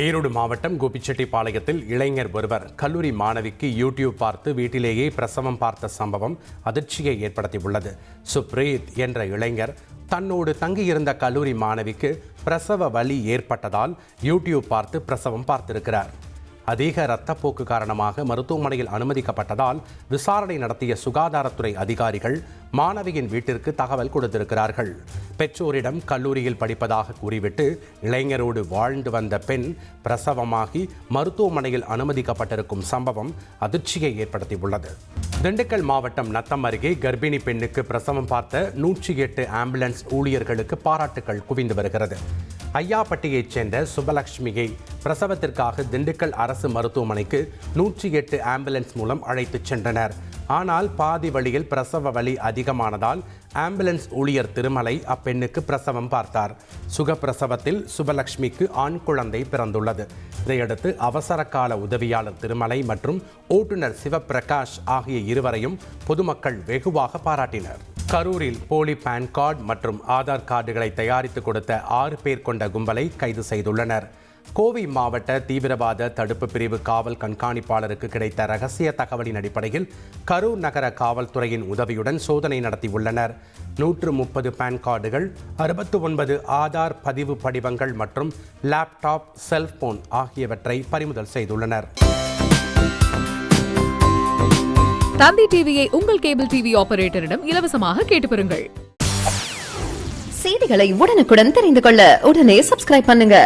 ஈரோடு மாவட்டம் கோபிச்செட்டிப்பாளையத்தில் இளைஞர் ஒருவர் கல்லூரி மாணவிக்கு யூடியூப் பார்த்து வீட்டிலேயே பிரசவம் பார்த்த சம்பவம் அதிர்ச்சியை ஏற்படுத்தியுள்ளது. சுப்ரீத் என்ற இளைஞர் தன்னோடு தங்கியிருந்த கல்லூரி மாணவிக்கு பிரசவ வலி ஏற்பட்டதால் யூடியூப் பார்த்து பிரசவம் பார்த்திருக்கிறார். அதிக இரத்தப்போக்கு காரணமாக மருத்துவமனையில் அனுமதிக்கப்பட்டதால் விசாரணை நடத்திய சுகாதாரத்துறை அதிகாரிகள் மாணவியின் வீட்டிற்கு தகவல் கொடுத்திருக்கிறார்கள். பெற்றோரிடம் கல்லூரியில் படிப்பதாக கூறிவிட்டு இளைஞரோடு வாழ்ந்து வந்த பெண் பிரசவமாகி மருத்துவமனையில் அனுமதிக்கப்பட்டிருக்கும் சம்பவம் அதிர்ச்சியை ஏற்படுத்தியுள்ளது. திண்டுக்கல் மாவட்டம் நத்தம் அருகே கர்ப்பிணி பெண்ணுக்கு பிரசவம் பார்த்த 108 ஆம்புலன்ஸ் ஊழியர்களுக்கு பாராட்டுகள் குவிந்து வருகிறது. ஐயாப்பட்டியைச் சேர்ந்த சுபலட்சுமியை பிரசவத்திற்காக திண்டுக்கல் அரசு மருத்துவமனைக்கு 108 ஆம்புலன்ஸ் மூலம் அழைத்துச் சென்றனர். ஆனால் பாதி வழியில் பிரசவ வலி அதிகமானதால் ஆம்புலன்ஸ் ஊழியர் திருமலை அப்பெண்ணுக்கு பிரசவம் பார்த்தார். சுகப்பிரசவத்தில் சுபலட்சுமிக்கு ஆண் குழந்தை பிறந்துள்ளது. இதையடுத்து அவசர கால உதவியாளர் திருமலை மற்றும் ஓட்டுநர் சிவபிரகாஷ் ஆகிய இருவரையும் பொதுமக்கள் வெகுவாக பாராட்டினர். கரூரில் போலி பான் கார்டு மற்றும் ஆதார் கார்டுகளை தயாரித்து கொடுத்த 6 பேர் கொண்ட கும்பலை கைது செய்துள்ளனர். கோவை மாவட்ட தீவிரவாத தடுப்பு பிரிவு காவல் கண்காணிப்பாளருக்கு கிடைத்த ரகசிய தகவலின் அடிப்படையில் கரூர் நகர காவல்துறையின் உதவியுடன் சோதனை நடத்தியுள்ளனர். 130 பான் கார்டுகள், 69 ஆதார் பதிவு படிவங்கள் மற்றும் லேப்டாப், செல்போன் ஆகியவற்றை பறிமுதல் செய்துள்ளனர். தந்தி டிவியை உங்கள் கேபிள் டிவி ஆபரேட்டரிடம் இலவசமாக கேட்டு பெறுங்கள். செய்திகளை உடனுக்குடன் தெரிந்து கொள்ள உடனே சப்ஸ்கிரைப் பண்ணுங்க.